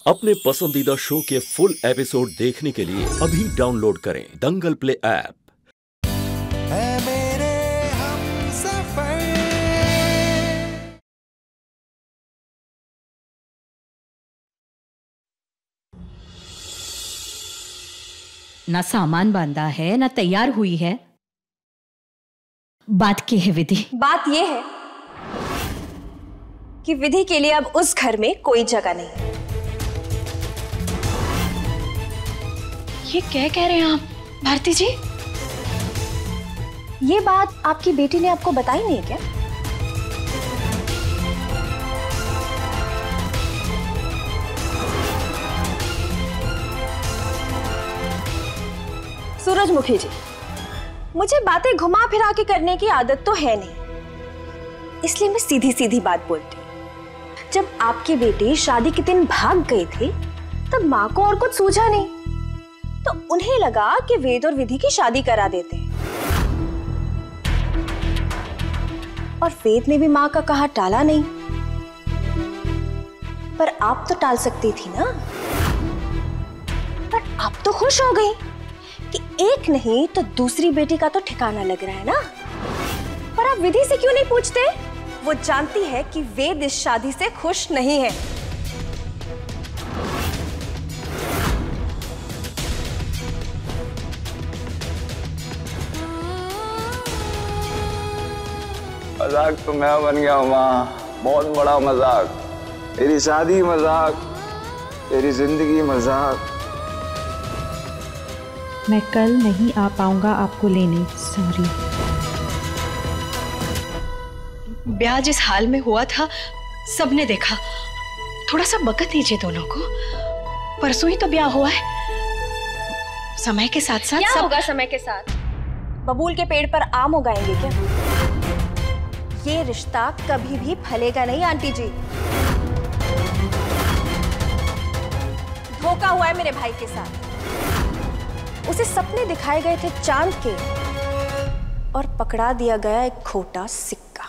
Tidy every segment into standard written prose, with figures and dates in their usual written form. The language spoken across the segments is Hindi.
अपने पसंदीदा शो के फुल एपिसोड देखने के लिए अभी डाउनलोड करें दंगल प्ले ऐप। ना सामान बांधा है ना तैयार हुई है। बात की है विधि? बात यह है कि विधि के लिए अब उस घर में कोई जगह नहीं। ये क्या कह रहे हैं आप भारती जी? ये बात आपकी बेटी ने आपको बताई नहीं क्या? सूरजमुखी जी, मुझे बातें घुमा फिरा के करने की आदत तो है नहीं, इसलिए मैं सीधी सीधी बात बोलती हूँ। जब आपके बेटे शादी के दिन भाग गए थे तब माँ को और कुछ सूझा नहीं, तो उन्हें लगा कि वेद और विधि की शादी करा देते हैं। और वेद ने भी माँ का कहा टाला नहीं, पर आप तो टाल सकती थी ना। पर आप तो खुश हो गई कि एक नहीं तो दूसरी बेटी का तो ठिकाना लग रहा है ना। पर आप विधि से क्यों नहीं पूछते? वो जानती है कि वेद इस शादी से खुश नहीं है। मजाक तो मैं बन गया हूँ माँ, बहुत बड़ा मजाक। तेरी शादी मजाक, तेरी जिंदगी मजाक। मैं कल नहीं आ पाऊंगा आपको लेने, सॉरी। ब्याह जिस हाल में हुआ था सबने देखा। थोड़ा सा बकत दीजिए दोनों को। परसों ही तो ब्याह हुआ है। समय के साथ साथ क्या होगा? समय के साथ बबूल के पेड़ पर आम उगाएंगे क्या? ये रिश्ता कभी भी फलेगा नहीं आंटी जी। धोखा हुआ है मेरे भाई के साथ। उसे सपने दिखाए गए थे चांद के और पकड़ा दिया गया एक खोटा सिक्का।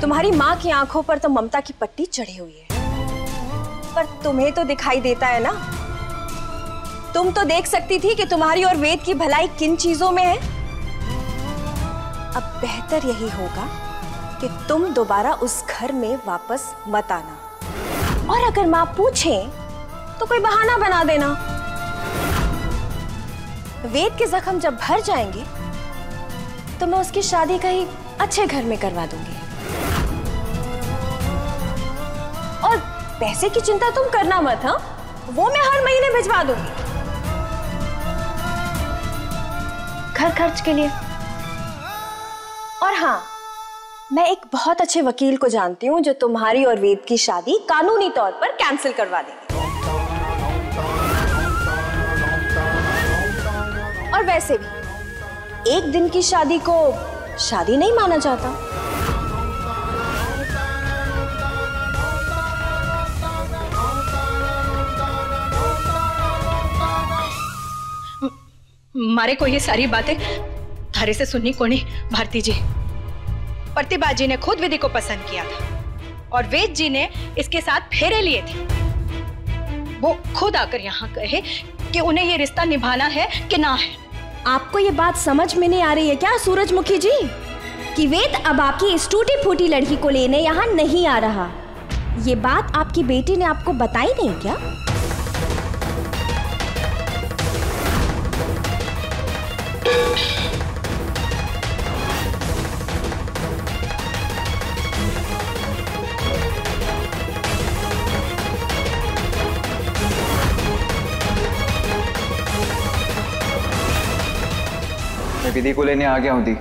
तुम्हारी माँ की आंखों पर तो ममता की पट्टी चढ़ी हुई है, पर तुम्हें तो दिखाई देता है ना। तुम तो देख सकती थी कि तुम्हारी और वेद की भलाई किन चीजों में है। अब बेहतर यही होगा कि तुम दोबारा उस घर में वापस मत आना, और अगर माँ पूछे तो कोई बहाना बना देना। वेद के जख्म जब भर जाएंगे तो मैं उसकी शादी कहीं अच्छे घर में करवा दूंगी। और पैसे की चिंता तुम करना मत, हाँ? वो मैं हर महीने भिजवा दूंगी घर खर्च के लिए। और हाँ, मैं एक बहुत अच्छे वकील को जानती हूँ जो तुम्हारी और वेद की शादी कानूनी तौर पर कैंसिल करवा देंगे। और वैसे भी एक दिन की शादी को शादी नहीं माना जाता। मारे को ये सारी बातें थारे से सुननी कोनी भारती जी। प्रतिभा जी ने खुद विधि को पसंद किया था और वेद जी ने इसके साथ फेरे लिए थे। वो खुद आकर यहाँ कहे कि उन्हें ये रिश्ता निभाना है कि ना है। आपको ये बात समझ में नहीं आ रही है क्या सूरजमुखी जी, कि वेद अब आपकी इस टूटी फूटी लड़की को लेने यहाँ नहीं आ रहा? ये बात आपकी बेटी ने आपको बताई नहीं क्या? मैं विधि को लेने आ गया हूँ दी।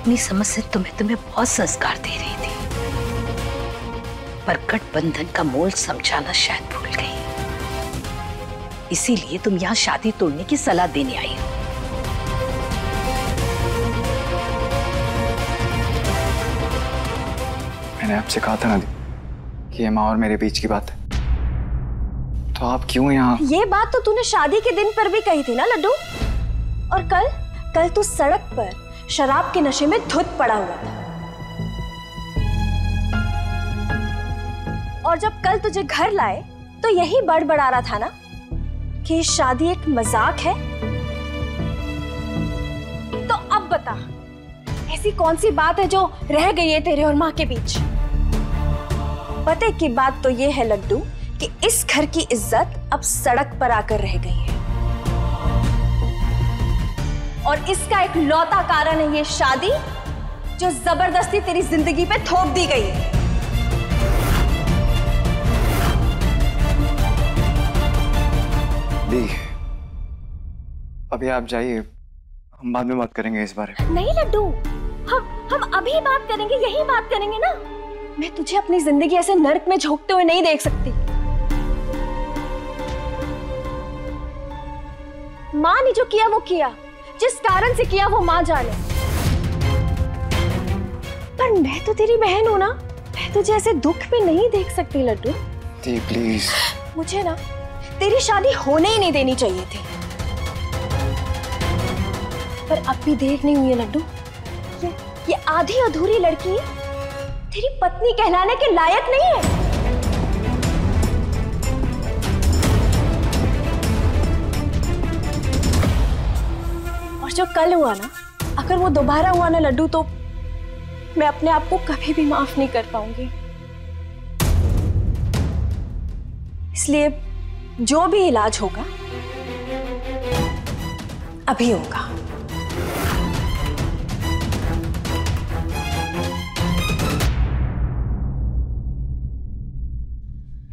अपनी समझ से तुम्हें बहुत संस्कार दे रही थी, पर गठबंधन का मोल समझाना शायद भूल गई। इसीलिए तुम यहाँ शादी तोड़ने की सलाह देने आई हो। मैंने आपसे कहा था ना कि ये माँ और मेरे बीच की बात है, तो आप क्यों यहाँ? ये बात तो तूने शादी के दिन पर भी कही थी ना लड्डू। और कल तू सड़क पर शराब के नशे में धुत पड़ा हुआ था। और जब कल तुझे घर लाए तो यही बड़बड़ा रहा था ना कि शादी एक मजाक है। तो अब बता, ऐसी कौन सी बात है जो रह गई है तेरे और माँ के बीच? पते की बात तो ये है लड्डू कि इस घर की इज्जत अब सड़क पर आकर रह गई है, और इसका एक लौता कारण है ये शादी जो जबरदस्ती तेरी जिंदगी पे थोप दी गई है। दी, अभी आप जाइए, हम बाद में बात करेंगे इस बारे में। नहीं लड्डू, हम अभी बात करेंगे, यही बात करेंगे ना। मैं तुझे अपनी जिंदगी ऐसे नर्क में झोंकते हुए नहीं देख सकती। माँ ने जो किया वो किया, जिस कारण से किया वो माँ जाने। पर मैं तो तेरी बहन हूं ना, मैं तुझे ऐसे दुख में नहीं देख सकती लड्डू। दी प्लीज। मुझे ना तेरी शादी होने ही नहीं देनी चाहिए थी, पर अब भी देर नहीं हुई है लड्डू। ये आधी अधूरी लड़की तेरी पत्नी कहलाने के लायक नहीं है। और जो कल हुआ ना, अगर वो दोबारा हुआ ना लड्डू, तो मैं अपने आप को कभी भी माफ नहीं कर पाऊंगी। इसलिए जो भी इलाज होगा अभी होगा।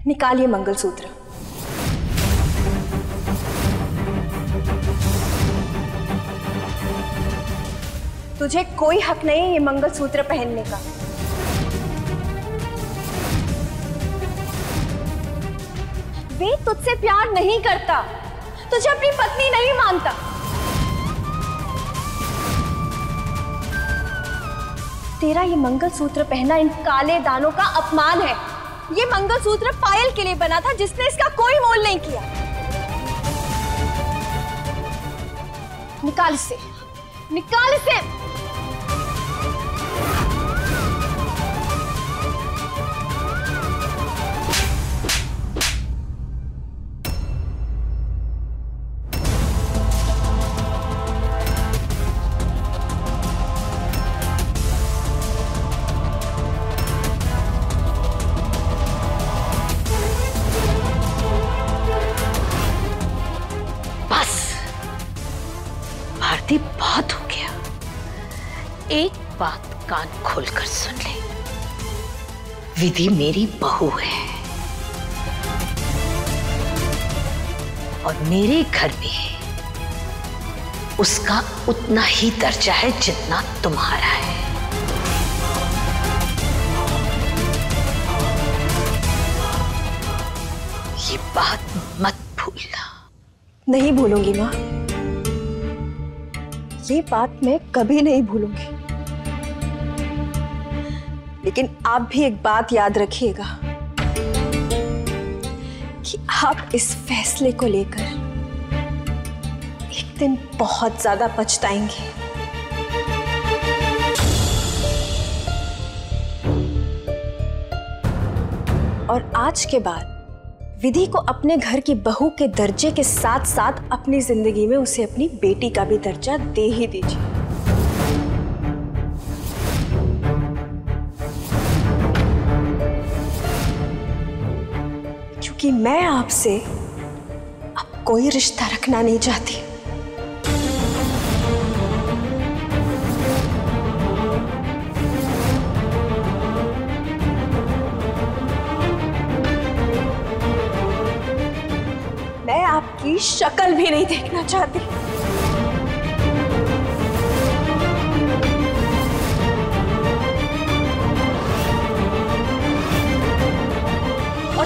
निकालिए मंगलसूत्र। तुझे कोई हक नहीं है ये मंगलसूत्र पहनने का। वे तुझसे प्यार नहीं करता, तुझे अपनी पत्नी नहीं मानता। तेरा ये मंगलसूत्र पहनना इन काले दानों का अपमान है। ये मंगलसूत्र पायल के लिए बना था, जिसने इसका कोई मोल नहीं किया। निकाल इसे, निकाल इसे। बहुत हो गया। एक बात कान खोलकर सुन ले, विधि मेरी बहू है और मेरे घर में उसका उतना ही दर्जा है जितना तुम्हारा है। ये बात मत भूलना। नहीं भूलूंगी माँ, ये बात मैं कभी नहीं भूलूंगी। लेकिन आप भी एक बात याद रखिएगा कि आप इस फैसले को लेकर एक दिन बहुत ज्यादा पछताएंगे। और आज के बाद विधि को अपने घर की बहू के दर्जे के साथ साथ अपनी जिंदगी में उसे अपनी बेटी का भी दर्जा दे ही दीजिए। क्योंकि मैं आपसे अब कोई रिश्ता रखना नहीं चाहती। आपकी शक्ल भी नहीं देखना चाहती।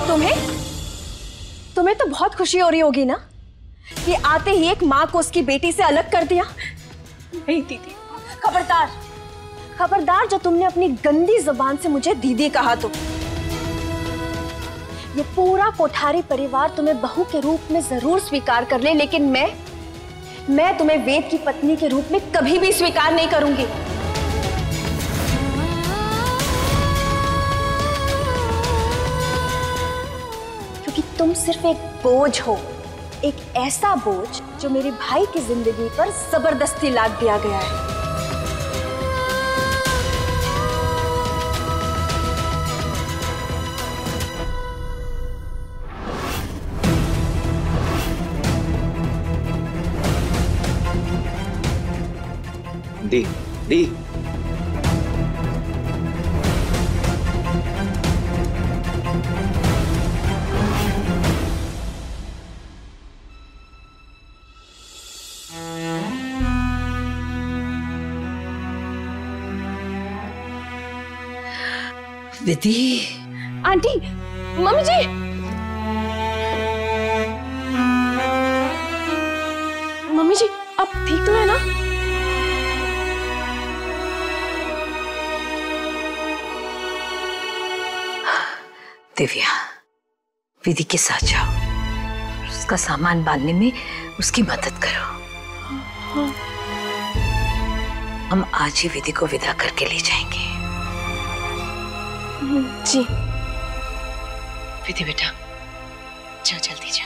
तुम्हें तो बहुत खुशी हो रही होगी ना कि आते ही एक माँ को उसकी बेटी से अलग कर दिया। नहीं दीदी, खबरदार, खबरदार जो तुमने अपनी गंदी जुबान से मुझे दीदी कहा तो। ये पूरा कोठारी परिवार तुम्हें बहू के रूप में जरूर स्वीकार कर ले, लेकिन मैं तुम्हें वेद की पत्नी के रूप में कभी भी स्वीकार नहीं करूंगी। क्योंकि तुम सिर्फ एक बोझ हो, एक ऐसा बोझ जो मेरे भाई की जिंदगी पर जबरदस्ती लाद दिया गया है। दी दी विधि। आंटी, मम्मी जी, मम्मी जी आप ठीक तो है ना? दिव्या, विधि के साथ जाओ, उसका सामान बांधने में उसकी मदद करो। हम आज ही विधि को विदा करके ले जाएंगे। जी। विधि बेटा, जा जल्दी जा।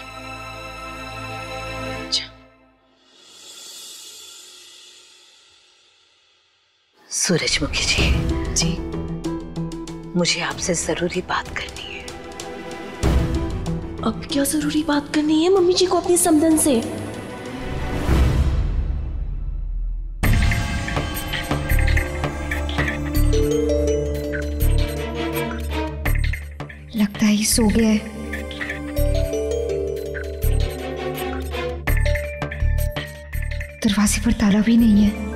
सूरजमुखी जी। जी। मुझे आपसे जरूरी बात करनी है। अब क्या जरूरी बात करनी है मम्मी जी को अपनी समधन से? लगता है सो गया है। दरवाजे पर ताला भी नहीं है।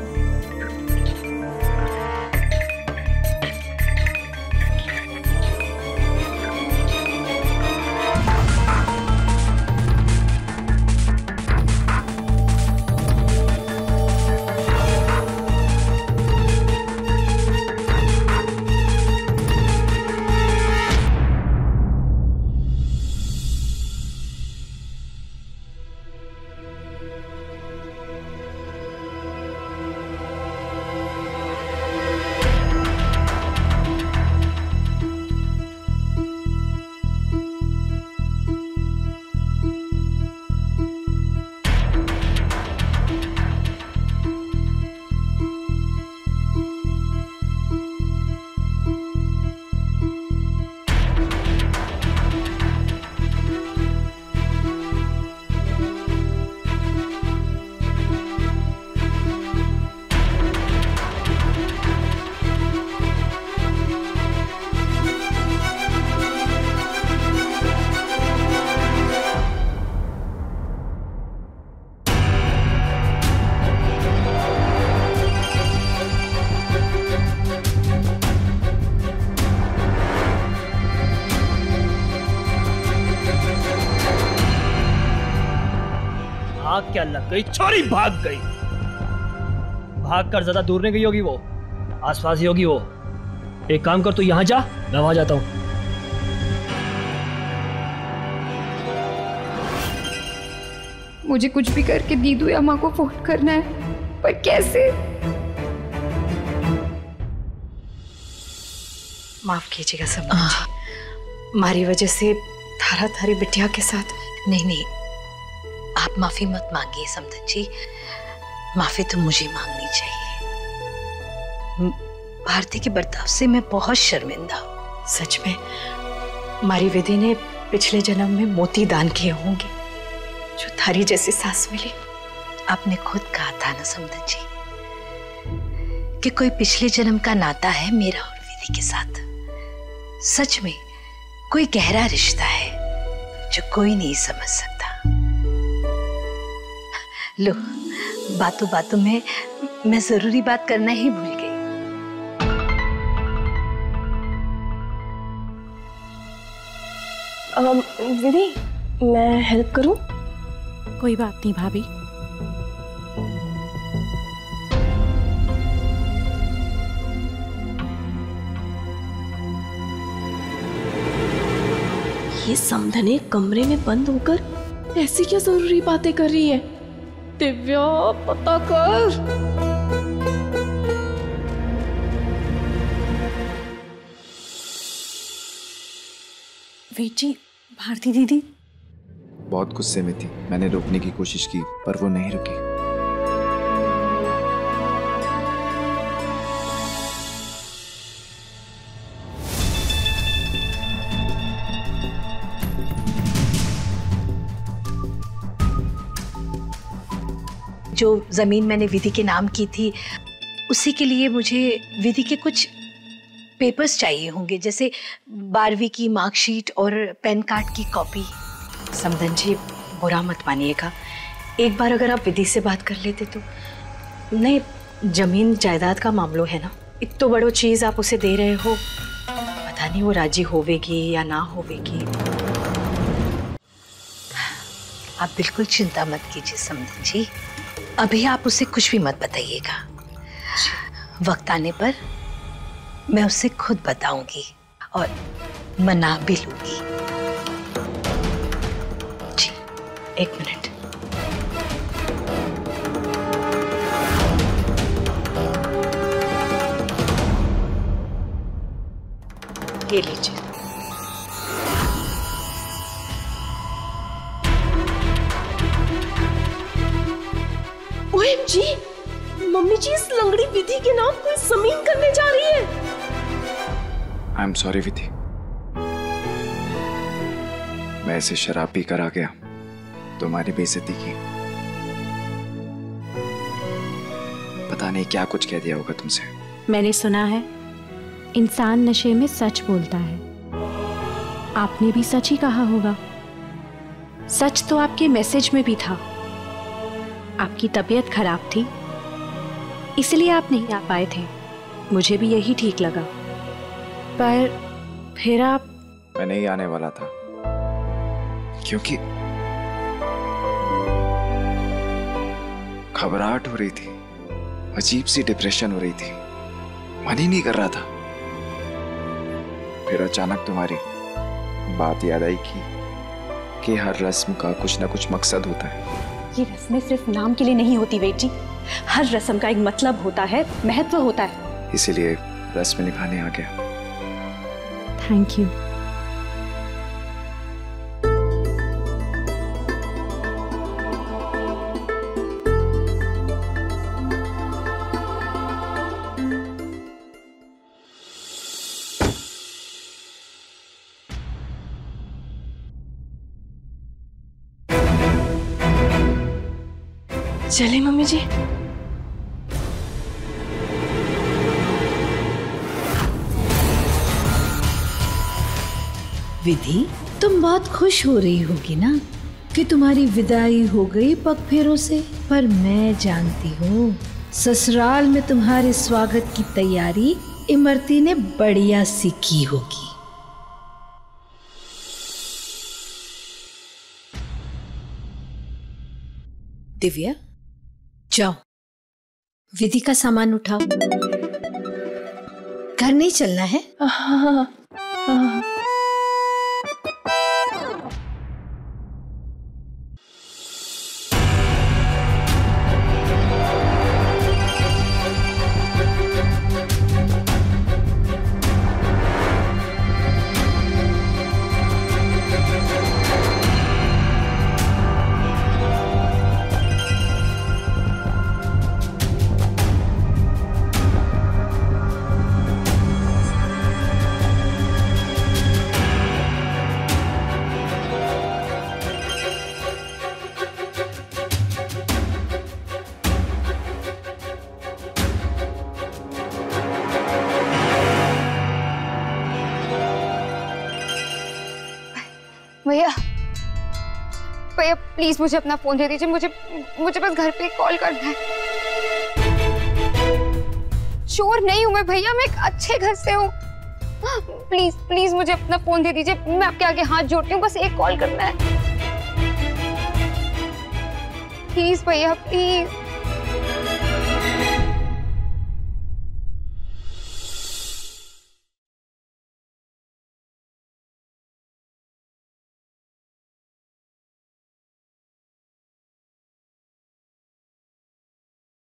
भाग क्या लग गई, छोरी भाग गई। भाग कर ज्यादा दूर नहीं गई होगी, वो आसपास ही होगी। वो एक काम कर, तू यहां जा, मैं वहां जाता हूं। मुझे कुछ भी करके दीदू या माँ को फोन करना है, पर कैसे? माफ कीजिएगा समधन जी, हमारी वजह से थारा थारी बिटिया के साथ। नहीं नहीं, आप माफी मत मांगिए समधन जी, माफी तो मुझे मांगनी चाहिए। भारती के बर्ताव से मैं बहुत शर्मिंदा हूँ। सच में हमारी विधि ने पिछले जन्म में मोती दान किए होंगे, जो थारी जैसी सास मिली। आपने खुद कहा था ना समधन जी कि कोई पिछले जन्म का नाता है मेरा और विधि के साथ। सच में कोई गहरा रिश्ता है जो कोई नहीं समझ सकता। लो, बातों बातों में मैं जरूरी बात करना ही भूल गई। विधि, मैं हेल्प करूं? कोई बात नहीं भाभी। ये समधने कमरे में बंद होकर ऐसी क्या जरूरी बातें कर रही है? दिव्या, पता कर। वेट जी, भारती दीदी बहुत गुस्से में थी। मैंने रोकने की कोशिश की पर वो नहीं रुकी। जो जमीन मैंने विधि के नाम की थी, उसी के लिए मुझे विधि के कुछ पेपर्स चाहिए होंगे, जैसे 12वीं की मार्कशीट और पैन कार्ड की कॉपी। समधन जी, बुरा मत मानिएगा, एक बार अगर आप विधि से बात कर लेते तो। नहीं, जमीन जायदाद का मामलो है ना, इतना बड़ो चीज आप उसे दे रहे हो, पता नहीं वो राजी होवेगी या ना होवेगी। आप बिल्कुल चिंता मत कीजिए समधन जी, अभी आप उसे कुछ भी मत बताइएगा। वक्त आने पर मैं उसे खुद बताऊंगी और मना भी लूंगी। जी, 1 मिनट। ये लीजिए। OMG, मम्मी जी इस लंगड़ी विधि के नाम कोई जमीन करने जा रही है। आई एम सॉरी विधि, मैं इसे शराब पी कर आ गया, तुम्हारी बेइज्जती की। पता नहीं क्या कुछ कह दिया होगा तुमसे। मैंने सुना है इंसान नशे में सच बोलता है। आपने भी सच ही कहा होगा। सच तो आपके मैसेज में भी था। आपकी तबीयत खराब थी, इसलिए आप नहीं आ पाए थे। मुझे भी यही ठीक लगा, पर फिर आप। मैं नहीं आने वाला था क्योंकि घबराहट हो रही थी, अजीब सी डिप्रेशन हो रही थी, मन ही नहीं कर रहा था। फिर अचानक तुम्हारी बात याद आई कि हर रस्म का कुछ ना कुछ मकसद होता है। ये रस्में सिर्फ नाम के लिए नहीं होती बेट जी, हर रस्म का एक मतलब होता है, महत्व होता है। इसीलिए रस्म निभाने आ गया। Thank you. चले मम्मी जी। विधि, तुम बहुत खुश हो रही होगी ना कि तुम्हारी विदाई हो गई पग फेरों से, पर मैं जानती हूँ ससुराल में तुम्हारे स्वागत की तैयारी इमरती ने बढ़िया सी की होगी। दिव्या, जाओ विधि का सामान उठाओ, घर नहीं चलना है। हाँ। भैया भैया प्लीज मुझे अपना फोन दे दीजिए, मुझे बस घर पे कॉल करना है। चोर नहीं हूं मैं भैया, मैं एक अच्छे घर से हूँ। प्लीज प्लीज मुझे अपना फोन दे दीजिए, मैं आपके आगे हाथ जोड़ती हूँ, बस एक कॉल करना है। प्लीज भैया प्लीज।